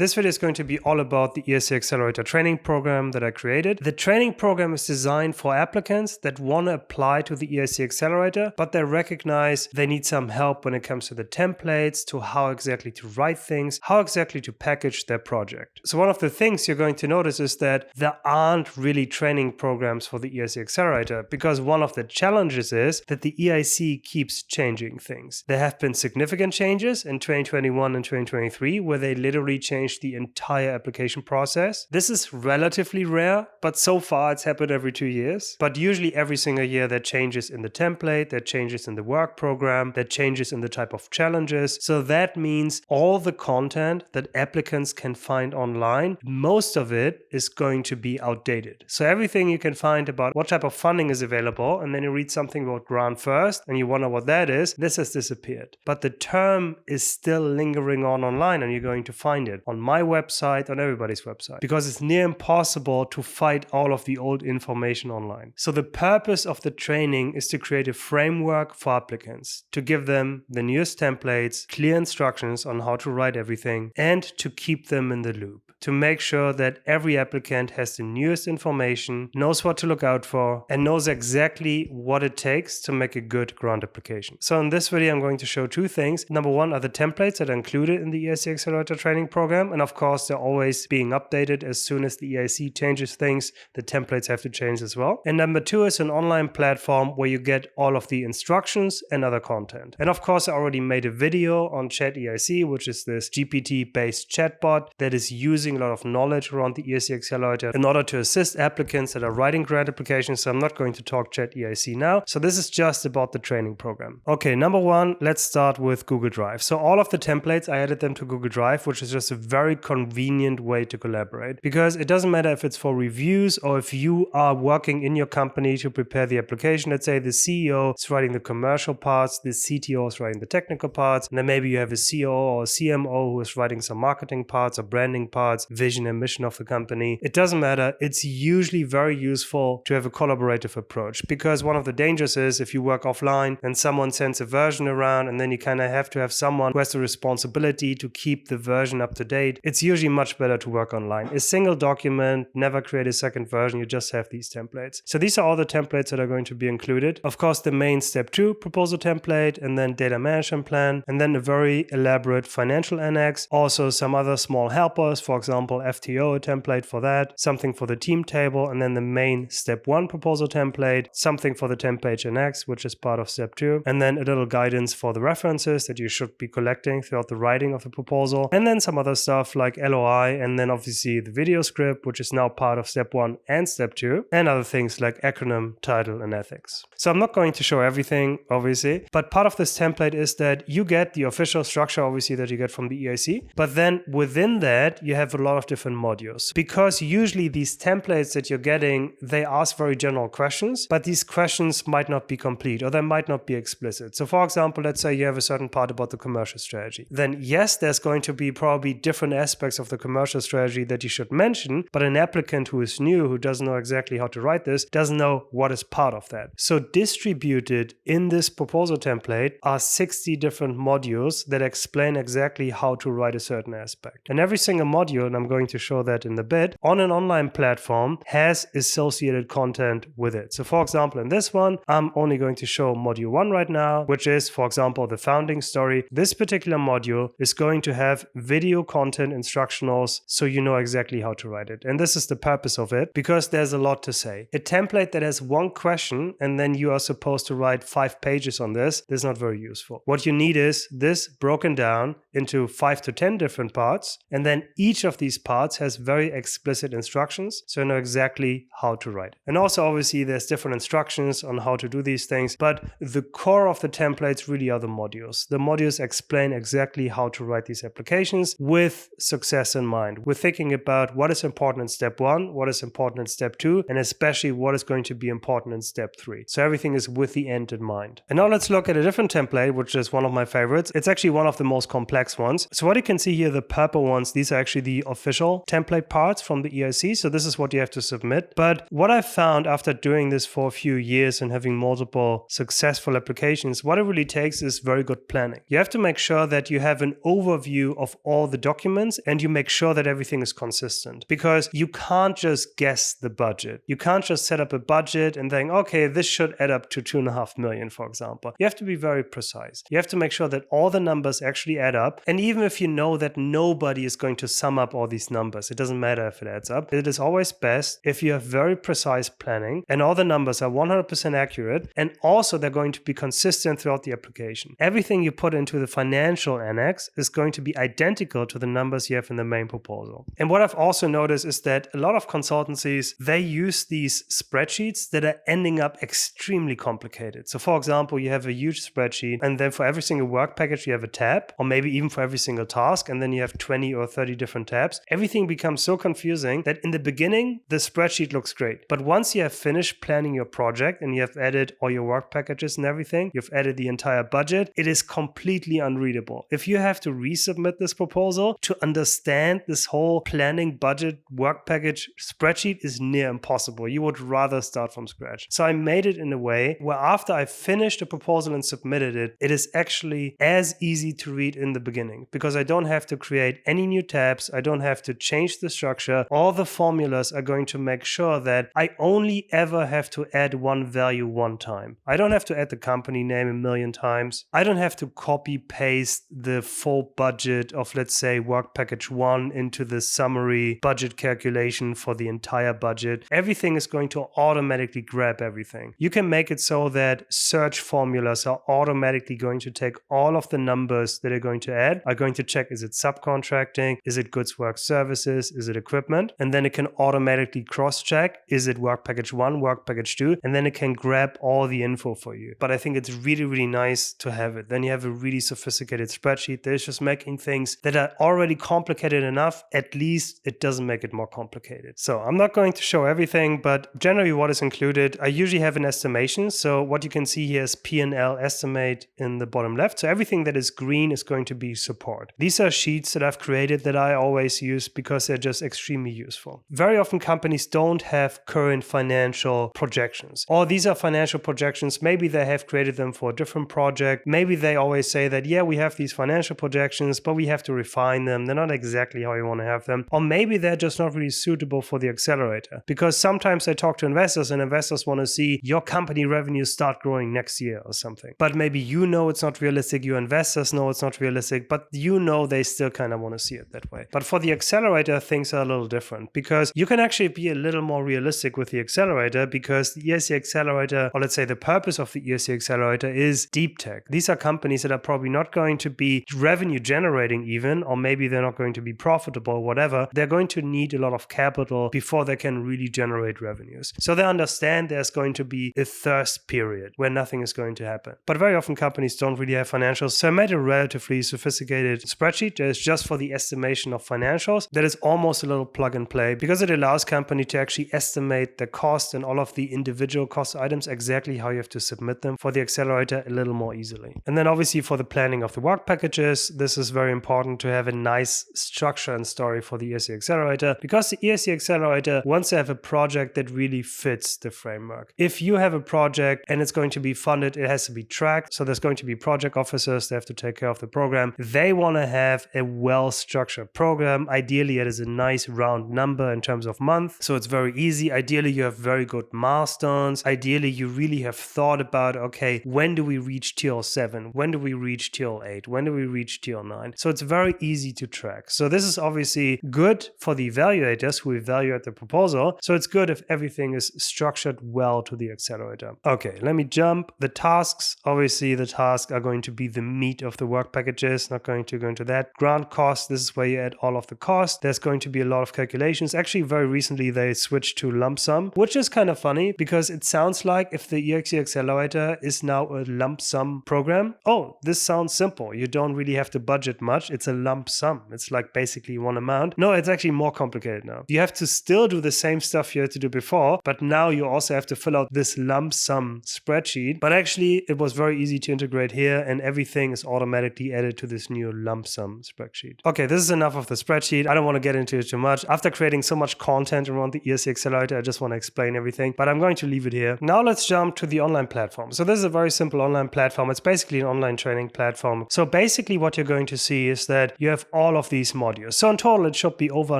This video is going to be all about the EIC Accelerator training program that I created. The training program is designed for applicants that want to apply to the EIC Accelerator, but they recognize they need some help when it comes to the templates, to how exactly to write things, how exactly to package their project. So one of the things you're going to notice is that there aren't really training programs for the EIC Accelerator, because one of the challenges is that the EIC keeps changing things. There have been significant changes in 2021 and 2023 where they literally changed the entire application process. This is relatively rare, but so far it's happened every 2 years. But usually every single year there are changes in the template, there are changes in the work program, there are changes in the type of challenges. So that means all the content that applicants can find online, most of it is going to be outdated. So everything you can find about what type of funding is available, and then you read something about grant first and you wonder what that is, this has disappeared. But the term is still lingering on online, and you're going to find it on my website, on everybody's website, because it's near impossible to fight all of the old information online. So the purpose of the training is to create a framework for applicants, to give them the newest templates, clear instructions on how to write everything, and to keep them in the loop, to make sure that every applicant has the newest information, knows what to look out for, and knows exactly what it takes to make a good grant application. So in this video, I'm going to show two things. Number one are the templates that are included in the EIC Accelerator training program. And of course, they're always being updated. As soon as the EIC changes things, the templates have to change as well. And number two is an online platform where you get all of the instructions and other content. And of course, I already made a video on Chat EIC, which is this GPT-based chatbot that is using a lot of knowledge around the EIC Accelerator in order to assist applicants that are writing grant applications. So I'm not going to talk Chat EIC now. So this is just about the training program. Okay, number one, let's start with Google Drive. So all of the templates, I added them to Google Drive, which is just a very convenient way to collaborate, because it doesn't matter if it's for reviews or if you are working in your company to prepare the application. Let's say the CEO is writing the commercial parts, the CTO is writing the technical parts, and then maybe you have a COO or a CMO who is writing some marketing parts or branding parts, vision and mission of the company. It doesn't matter. It's usually very useful to have a collaborative approach, because one of the dangers is if you work offline and someone sends a version around, and then you kind of have to have someone who has the responsibility to keep the version up to date. It's usually much better to work online. A single document, never create a second version, you just have these templates. So these are all the templates that are going to be included. Of course, the main step 2 proposal template, and then data management plan, and then a very elaborate financial annex. Also some other small helpers, for example, FTO template for that, something for the team table, and then the main step 1 proposal template, something for the 10-page annex, which is part of step 2, and then a little guidance for the references that you should be collecting throughout the writing of the proposal, and then some other stuff like LOI, and then obviously the video script, which is now part of step 1 and step 2, and other things like acronym, title, and ethics. So I'm not going to show everything, obviously, but part of this template is that you get the official structure, obviously, that you get from the EIC, but then within that, you have a lot of different modules, because usually these templates that you're getting, they ask very general questions, but these questions might not be complete, or they might not be explicit. So for example, let's say you have a certain part about the commercial strategy. Then yes, there's going to be probably different aspects of the commercial strategy that you should mention, but an applicant who is new, who doesn't know exactly how to write this, doesn't know what is part of that. So distributed in this proposal template are 60 different modules that explain exactly how to write a certain aspect. And every single module, and I'm going to show that in a bit, on an online platform has associated content with it. So for example, in this one, I'm only going to show module 1 right now, which is, for example, the founding story. This particular module is going to have video content instructionals, so you know exactly how to write it. And this is the purpose of it, because there's a lot to say. A template that has one question and then you are supposed to write 5 pages on this is not very useful. What you need is this broken down into 5 to 10 different parts, and then each of these parts has very explicit instructions, so you know exactly how to write. And also obviously there's different instructions on how to do these things, but the core of the templates really are the modules. The modules explain exactly how to write these applications with success in mind. We're thinking about what is important in step 1, what is important in step 2, and especially what is going to be important in step 3. So everything is with the end in mind. And now let's look at a different template, which is one of my favorites. It's actually one of the most complex ones. So what you can see here, the purple ones, these are actually the official template parts from the EIC. So this is what you have to submit. But what I found after doing this for a few years and having multiple successful applications, what it really takes is very good planning. You have to make sure that you have an overview of all the documents documents and you make sure that everything is consistent, because you can't just guess the budget. You can't just set up a budget and think, okay, this should add up to 2.5 million, for example. You have to be very precise. You have to make sure that all the numbers actually add up. And even if you know that nobody is going to sum up all these numbers, it doesn't matter if it adds up. It is always best if you have very precise planning and all the numbers are 100% accurate, and also they're going to be consistent throughout the application. Everything you put into the financial annex is going to be identical to the numbers you have in the main proposal. And what I've also noticed is that a lot of consultancies, they use these spreadsheets that are ending up extremely complicated. So for example, you have a huge spreadsheet and then for every single work package you have a tab, or maybe even for every single task, and then you have 20 or 30 different tabs. Everything becomes so confusing that in the beginning, the spreadsheet looks great. But once you have finished planning your project and you have added all your work packages and everything, you've added the entire budget, it is completely unreadable. If you have to resubmit this proposal, to understand this whole planning, budget, work package spreadsheet is near impossible. You would rather start from scratch. So I made it in a way where after I finished a proposal and submitted it, it is actually as easy to read in the beginning, because I don't have to create any new tabs. I don't have to change the structure. All the formulas are going to make sure that I only ever have to add one value one time. I don't have to add the company name a million times. I don't have to copy paste the full budget of, let's say, work package 1 into the summary budget calculation for the entire budget. Everything is going to automatically grab everything. You can make it so that search formulas are automatically going to take all of the numbers that are going to add, are going to check, is it subcontracting? Is it goods, work, services? Is it equipment? And then it can automatically cross-check, is it work package 1, work package 2? And then it can grab all the info for you. But I think it's really, really nice to have it. Then you have a really sophisticated spreadsheet that is just making things that are already complicated enough. At least it doesn't make it more complicated. So I'm not going to show everything, but generally what is included, I usually have an estimation. So what you can see here is P&L estimate in the bottom left. So everything that is green is going to be support. These are sheets that I've created that I always use because they're just extremely useful. Very often companies don't have current financial projections, or these are financial projections. Maybe they have created them for a different project. Maybe they always say that, yeah, we have these financial projections, but we have to refine them. They're not exactly how you want to have them. Or maybe they're just not really suitable for the accelerator, because sometimes I talk to investors and investors want to see your company revenues start growing next year or something. But maybe you know it's not realistic, your investors know it's not realistic, but you know they still kind of want to see it that way. But for the accelerator, things are a little different, because you can actually be a little more realistic with the accelerator, because the EIC Accelerator, or let's say the purpose of the EIC Accelerator, is DeepTech. These are companies that are probably not going to be revenue generating even, or maybe they're not going to be profitable or whatever. They're going to need a lot of capital before they can really generate revenues. So they understand there's going to be a thirst period where nothing is going to happen. But very often companies don't really have financials. So I made a relatively sophisticated spreadsheet that is just for the estimation of financials. That is almost a little plug and play, because it allows company to actually estimate the cost and all of the individual cost items, exactly how you have to submit them for the accelerator a little more easily. And then obviously for the planning of the work packages, this is very important to have a nice structure and story for the EIC Accelerator, because the EIC Accelerator wants to have a project that really fits the framework. If you have a project and it's going to be funded, it has to be tracked. So there's going to be project officers that have to take care of the program. They want to have a well-structured program. Ideally, it is a nice round number in terms of month. So it's very easy. Ideally, you have very good milestones. Ideally, you really have thought about, okay, when do we reach tier 7? When do we reach tier 8? When do we reach tier 9? So it's very easy to track. So this is obviously good for the evaluators who evaluate the proposal. So it's good if everything is structured well to the accelerator. Okay, let me jump. The tasks, obviously the tasks are going to be the meat of the work packages, not going to go into that. Grant cost, this is where you add all of the cost. There's going to be a lot of calculations. Actually, very recently they switched to lump sum, which is kind of funny because it sounds like if the EIC Accelerator is now a lump sum program, oh, this sounds simple. You don't really have to budget much. It's a lump sum. It's like basically one amount. No, it's actually more complicated now. You have to still do the same stuff you had to do before, but now you also have to fill out this lump sum spreadsheet. But actually, it was very easy to integrate here, and everything is automatically added to this new lump sum spreadsheet. Okay, this is enough of the spreadsheet. I don't want to get into it too much. After creating so much content around the EIC Accelerator, I just want to explain everything, but I'm going to leave it here. Now let's jump to the online platform. So this is a very simple online platform. It's basically an online training platform. So basically what you're going to see is that you have all of these modules. So in total, it should be over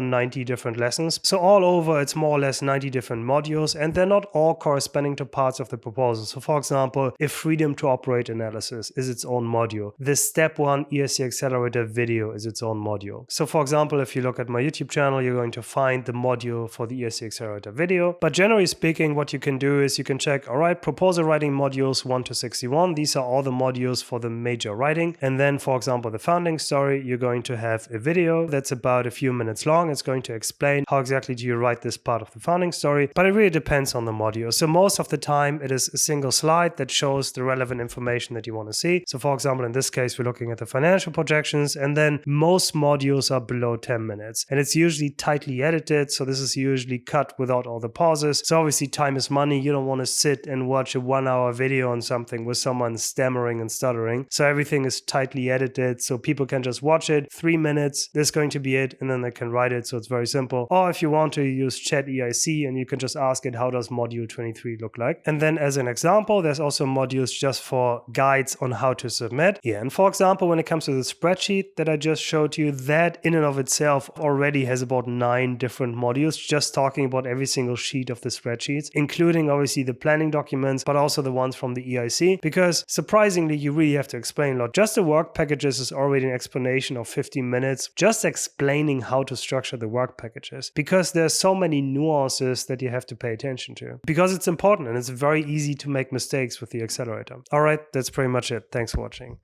90 different lessons. So all over, it's more or less 90 different modules, and they're not all corresponding to parts of the proposal. So for example, if freedom to operate analysis is its own module, the step 1 EIC Accelerator video is its own module. So for example, if you look at my YouTube channel, you're going to find the module for the EIC Accelerator video. But generally speaking, what you can do is you can check, all right, proposal writing modules 1 to 61. These are all the modules for the major writing. And then, for example, the founding story, you're going to have a video that's about a few minutes long. It's going to explain how exactly do you write this part of the founding story, but it really depends on the module. So most of the time, it is a single slide that shows the relevant information that you want to see. So for example, in this case, we're looking at the financial projections, and then most modules are below 10 minutes. And it's usually tightly edited, so this is usually cut without all the pauses. So obviously time is money. You don't want to sit and watch a 1-hour video on something with someone stammering and stuttering. So everything is tightly edited, so people can just watch it, 3 minutes, this is going to be it, and then they can write it. So it's very simple. Or if you want to use Chat EIC, and you can just ask it, how does module 23 look like? And then as an example, there's also modules just for guides on how to submit. Yeah, and for example, when it comes to the spreadsheet that I just showed you, that in and of itself already has about 9 different modules, just talking about every single sheet of the spreadsheets, including obviously the planning documents, but also the ones from the EIC, because surprisingly, you really have to explain a lot. Just the work packages is already an explanation of 15 minutes, just explaining how to structure the work packages, because there's so many nuances that you have to pay attention to, because it's important and it's very easy to make mistakes with the accelerator. All right, that's pretty much it. Thanks for watching.